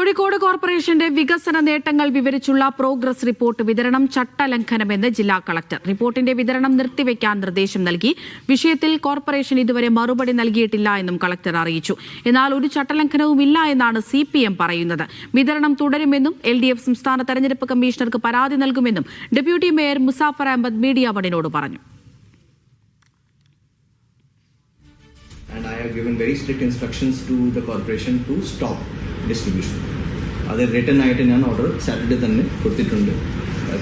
കോഴിക്കോട് കോർപ്പറേഷന്റെ വികസന നേട്ടങ്ങൾ വിവരിച്ചുള്ള പ്രോഗ്രസ് റിപ്പോർട്ട് വിതരണം ചട്ടലംഘനമെന്ന് ജില്ലാ കളക്ടർ. റിപ്പോർട്ടിന്റെ വിതരണം നിർത്തിവെക്കാൻ നിർദ്ദേശം നൽകി. വിഷയത്തിൽ കോർപ്പറേഷൻ ഇതുവരെ മറുപടി നൽകിയിട്ടില്ല എന്നും കളക്ടർ അറിയിച്ചു. എന്നാൽ ഒരു ചട്ടലംഘനവുമില്ല എന്നാണ് CPM പറയുന്നത്. വിതരണം തുടരുമെന്നും LDF സംസ്ഥാന തെരഞ്ഞെടുപ്പ് കമ്മീഷണർക്ക് പരാതി നൽകുമെന്നും deputy mayor Muzaffar Ahmed media വണിനോട് പറഞ്ഞു. And I have given very strict instructions to the corporation to stop distribution. അത് റിട്ടേൺ ആയിട്ട് ഞാൻ ഓർഡർ സാറ്റർഡേ തന്നെ കൊടുത്തിട്ടുണ്ട്.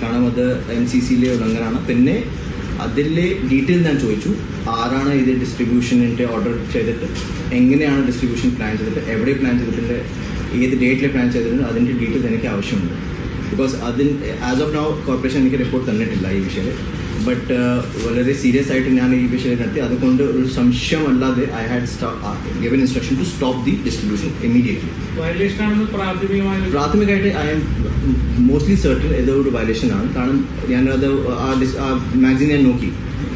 കാരണം അത് MCCയിലെ ഉല്ലംഘനമാണ്. പിന്നെ അതിലെ ഡീറ്റെയിൽ ഞാൻ ചോദിച്ചു, ആരാണ് ഇത് ഡിസ്ട്രിബ്യൂഷനിൻ്റെ ഓർഡർ ചെയ്തിട്ട്, എങ്ങനെയാണ് ഡിസ്ട്രിബ്യൂഷൻ പ്ലാൻ ചെയ്തിട്ട്, എവിടെ പ്ലാൻ ചെയ്തിട്ടുണ്ട്, ഏത് ഡേറ്റിൽ പ്ലാൻ ചെയ്തിട്ടുണ്ട്, അതിൻ്റെ ഡീറ്റെയിൽസ് എനിക്ക് ആവശ്യമുണ്ട്. Because as of now corporation എനിക്ക് റിപ്പോർട്ട് തന്നിട്ടില്ല ഈ വിഷയത്തിൽ. ബട്ട് വളരെ സീരിയസ് ആയിട്ട് ഞാൻ ഈ വിഷയം നടത്തി. അതുകൊണ്ട് ഒരു സംശയമല്ലാതെ I had given instruction to stop the distribution immediately. പ്രാഥമികമായിട്ട് ഐ എം മോസ്റ്റ്ലി സർട്ടൻ ഇതൊരു വയലേഷനാണ്. കാരണം ഞാനത് ആ മാഗസിൻ ഞാൻ നോക്കി,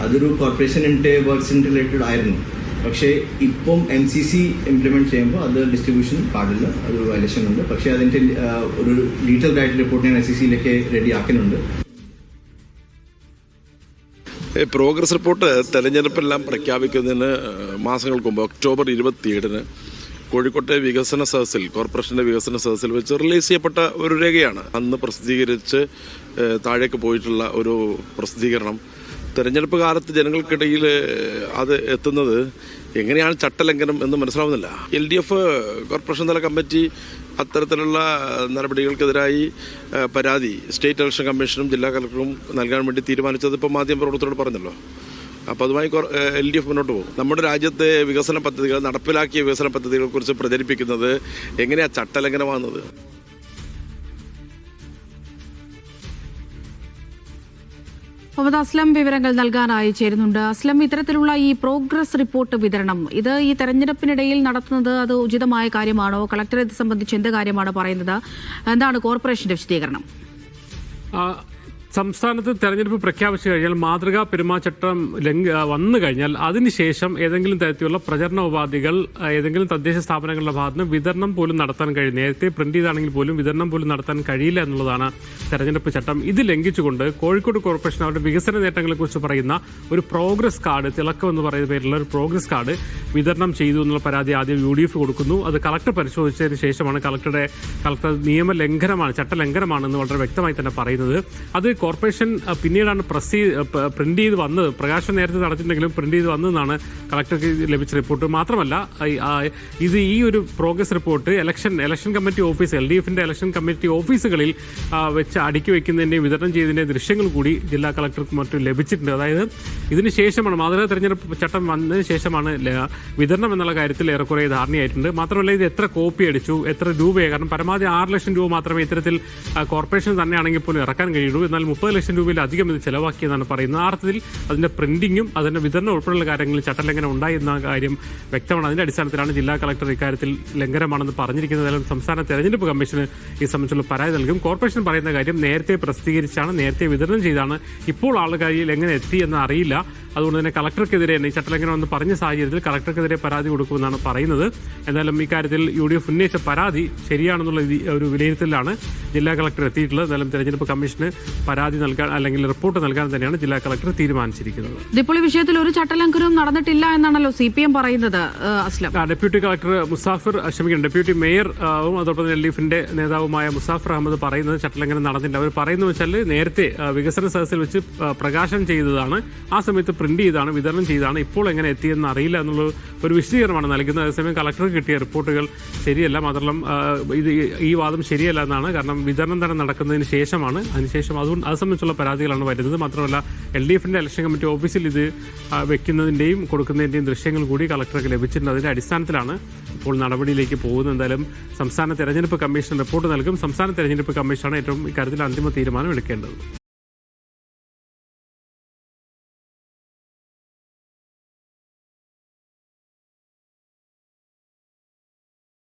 അതൊരു കോർപ്പറേഷനിൻ്റെ വർക്ക്സിൻ്റെ റിലേറ്റഡ് ആയിരുന്നു. പക്ഷേ ഇപ്പം MCC ഇംപ്ലിമെൻറ്റ് ചെയ്യുമ്പോൾ അത് ഡിസ്ട്രിബ്യൂഷൻ പാടില്ല, അതൊരു വയലേഷൻ ഉണ്ട്. പക്ഷേ അതിൻ്റെ ഒരു ഡീറ്റെയിൽഡ് ആയിട്ട് റിപ്പോർട്ട് ഞാൻ SECയിലേക്ക് റെഡി ആക്കുന്നുണ്ട്. പ്രോഗ്രസ് റിപ്പോർട്ട് തെരഞ്ഞെടുപ്പെല്ലാം പ്രഖ്യാപിക്കുന്നതിന് മാസങ്ങൾക്ക് മുമ്പ് ഒക്ടോബർ 27 കോഴിക്കോട്ടെ വികസന സദസ്സിൽ, കോർപ്പറേഷൻ്റെ വികസന സദസ്സിൽ വെച്ച് റിലീസ് ചെയ്യപ്പെട്ട ഒരു രേഖയാണ്. അന്ന് പ്രസിദ്ധീകരിച്ച് താഴേക്ക് പോയിട്ടുള്ള ഒരു പ്രസിദ്ധീകരണം തെരഞ്ഞെടുപ്പ് കാലത്ത് ജനങ്ങൾക്കിടയിൽ അത് എത്തുന്നത് എങ്ങനെയാണ് ചട്ടലംഘനം എന്ന് മനസ്സിലാവുന്നില്ല. LDF കോർപ്പറേഷൻ തല കമ്മിറ്റി അത്തരത്തിലുള്ള നടപടികൾക്കെതിരായി പരാതി സ്റ്റേറ്റ് ഇലക്ഷൻ കമ്മീഷനും ജില്ലാ കളക്ടറും നൽകാൻ വേണ്ടി തീരുമാനിച്ചത് ഇപ്പോൾ മാധ്യമപ്രവർത്തകരോട് പറഞ്ഞല്ലോ. അപ്പോൾ അതുമായി LDF മുന്നോട്ട് പോകും. നമ്മുടെ രാജ്യത്തെ വികസന പദ്ധതികൾ, നടപ്പിലാക്കിയ വികസന പദ്ധതികളെക്കുറിച്ച് പ്രചരിപ്പിക്കുന്നത് എങ്ങനെയാണ് ചട്ടലംഘനമാകുന്നത്? മുഹമ്മദ് അസ്ലം വിവരങ്ങൾ നൽകാനായി ചേരുന്നുണ്ട്. അസ്ലം, ഇത്തരത്തിലുള്ള ഈ പ്രോഗ്രസ് റിപ്പോർട്ട് വിതരണം ഇത് ഈ തെരഞ്ഞെടുപ്പിനിടയിൽ നടത്തുന്നത് അത് ഉചിതമായ കാര്യമാണോ? കളക്ടർ ഇത് സംബന്ധിച്ച് എന്ത് കാര്യമാണ് പറയുന്നത്? എന്താണ് കോർപ്പറേഷന്റെ വിശദീകരണം? സംസ്ഥാനത്ത് തെരഞ്ഞെടുപ്പ് പ്രഖ്യാപിച്ചു കഴിഞ്ഞാൽ മാതൃകാ പെരുമാറ്റച്ചട്ടം വന്നു കഴിഞ്ഞാൽ അതിനുശേഷം ഏതെങ്കിലും തരത്തിലുള്ള പ്രചരണ ഉപാധികൾ ഏതെങ്കിലും തദ്ദേശ സ്ഥാപനങ്ങളുടെ ഭാഗത്ത് നിന്ന് വിതരണം പോലും നടത്താൻ കഴിയും. നേരത്തെ പ്രിന്റ് ചെയ്താണെങ്കിൽ പോലും വിതരണം പോലും നടത്താൻ കഴിയില്ല എന്നുള്ളതാണ് തെരഞ്ഞെടുപ്പ് ചട്ടം. ഇത് ലംഘിച്ചുകൊണ്ട് കോഴിക്കോട് കോർപ്പറേഷൻ അവരുടെ വികസന നേട്ടങ്ങളെക്കുറിച്ച് പറയുന്ന ഒരു പ്രോഗ്രസ് കാർഡ്, തിളക്കം എന്ന് പറയുന്ന പേരിലുള്ള ഒരു പ്രോഗ്രസ് കാർഡ് വിതരണം ചെയ്തു എന്നുള്ള പരാതി ആദ്യം UDF കൊടുക്കുന്നു. അത് കളക്ടർ പരിശോധിച്ചതിന് ശേഷമാണ് കളക്ടർ നിയമലംഘനമാണ്, ചട്ടലംഘനമാണെന്ന് വളരെ വ്യക്തമായി തന്നെ പറയുന്നത്. അത് കോർപ്പറേഷൻ പിന്നീടാണ് പ്രിന്റ് ചെയ്ത് വന്നത്. പ്രകാശനം നേരത്തെ നടത്തിയിട്ടുണ്ടെങ്കിലും പ്രിന്റ് ചെയ്ത് വന്നതെന്നാണ് കളക്ടർക്ക് ലഭിച്ച റിപ്പോർട്ട്. മാത്രമല്ല ഈ ഒരു progress report election committee office, LDFന്റെ ഇലക്ഷൻ കമ്മിറ്റി ഓഫീസുകളിൽ വെച്ച് അടുക്കി വയ്ക്കുന്നതിൻ്റെയും വിതരണം ചെയ്തതിൻ്റെ ദൃശ്യങ്ങൾ കൂടി ജില്ലാ കളക്ടർക്കും മറ്റും ലഭിച്ചിട്ടുണ്ട്. അതായത് ഇതിന് ശേഷമാണ്, മാതൃകാ തെരഞ്ഞെടുപ്പ് ചട്ടം വന്നതിന് ശേഷമാണ് വിതരണം എന്നുള്ള കാര്യത്തിൽ ഏറെക്കുറെ ധാരണയായിട്ടുണ്ട്. മാത്രമല്ല ഇത് എത്ര കോപ്പി അടിച്ചു, എത്ര രൂപയാണ്, കാരണം പരമാവധി 6 ലക്ഷം രൂപ മാത്രമേ ഇത്തരത്തിൽ കോർപ്പറേഷൻ തന്നെയാണെങ്കിൽ പോലും ഇറക്കാൻ കഴിയുള്ളൂ. എന്നാൽ 30 ലക്ഷം രൂപയിലധികം ഇത് ചെലവാക്കിയെന്നാണ് പറയുന്നത്. ആ അർത്ഥത്തിൽ അതിന്റെ പ്രിന്റിങ്ങും അതിന്റെ വിതരണം ഉൾപ്പെടെയുള്ള കാര്യങ്ങളിൽ ചട്ടലംഘനം ഉണ്ടായി എന്ന കാര്യം വ്യക്തമാണ്. അതിന്റെ അടിസ്ഥാനത്തിലാണ് ജില്ലാ കളക്ടർ ഇക്കാര്യത്തിൽ ലംഘനമാണെന്ന് പറഞ്ഞിരിക്കുന്നത്. സംസ്ഥാന തെരഞ്ഞെടുപ്പ് കമ്മീഷന് ഈ സംബന്ധിച്ചുള്ള പരാതി നൽകും. കോർപ്പറേഷൻ പറയുന്ന കാര്യം നേരത്തെ പ്രസിദ്ധീകരിച്ചാണ്, നേരത്തെ വിതരണം ചെയ്താണ്, ഇപ്പോൾ ആളുകാരിൽ എങ്ങനെ എത്തി എന്ന് അറിയില്ല. അതുകൊണ്ട് തന്നെ കളക്ടർക്കെതിരെ ഈ ചട്ടലംഘനം എന്ന് പറഞ്ഞ സാഹചര്യത്തിൽ കളക്ടർക്കെതിരെ പരാതി കൊടുക്കുമെന്നാണ് പറയുന്നത്. എന്നാലും ഇക്കാര്യത്തിൽ UDF ഉന്നയിച്ച പരാതി ശരിയാണെന്നുള്ള ഒരു വിലയിരുത്തലാണ് ജില്ലാ കളക്ടർ എത്തിയിട്ടുള്ളത്. എന്നാലും തെരഞ്ഞെടുപ്പ് കമ്മീഷന് പരാതി നൽകാൻ അല്ലെങ്കിൽ റിപ്പോർട്ട് നൽകാൻ തന്നെയാണ് ജില്ലാ കളക്ടർ തീരുമാനിച്ചിരിക്കുന്നത്. ഇപ്പോൾ ഈ വിഷയത്തിൽ ഒരു ചട്ടലംഘനവും നടന്നിട്ടില്ല എന്നാണല്ലോ CPM പറയുന്നത്. Aslam, deputy collector deputy mayor അതോടൊപ്പം LDFന്റെ നേതാവുമായ മുസാഫർ അഹമ്മദ് പറയുന്നത് ചട്ടലംഘനം നടന്നില്ല. അവർ പറയുന്നത് വെച്ചാൽ നേരത്തെ വികസന സദസ്സിൽ വെച്ച് പ്രകാശനം ചെയ്തതാണ്, ആ സമയത്ത് പ്രിന്റ് ചെയ്താണ്, വിതരണം ചെയ്താണ്, ഇപ്പോൾ എങ്ങനെ എത്തിയെന്ന് അറിയില്ല എന്നുള്ള ഒരു വിശദീകരണമാണ് നൽകുന്നത്. അതേസമയം കളക്ടർക്ക് കിട്ടിയ റിപ്പോർട്ടുകൾ ശരിയല്ല. മാത്രം ഈ വാദം ശരിയല്ല എന്നാണ്. കാരണം വിതരണം തന്നെ നടക്കുന്നതിന് ശേഷമാണ്, അതിനുശേഷം അത് സംബന്ധിച്ചുള്ള പരാതികളാണ് വരുന്നത്. മാത്രമല്ല LDFന്റെ ഇലക്ഷൻ കമ്മിറ്റി ഓഫീസിൽ ഇത് വെക്കുന്നതിൻ്റെയും കൊടുക്കുന്നതിൻ്റെയും ദൃശ്യങ്ങൾ കൂടി കളക്ടർക്ക് ലഭിച്ചിട്ടുണ്ട്. അതിന്റെ അടിസ്ഥാനത്തിലാണ് ഇപ്പോൾ നടപടിയിലേക്ക് പോകുന്നത്. എന്തായാലും സംസ്ഥാന തെരഞ്ഞെടുപ്പ് കമ്മീഷൻ റിപ്പോർട്ട് നൽകും. സംസ്ഥാന തെരഞ്ഞെടുപ്പ് കമ്മീഷനാണ് ഏറ്റവും ഇക്കാര്യത്തിൽ അന്തിമ തീരുമാനം എടുക്കേണ്ടത്.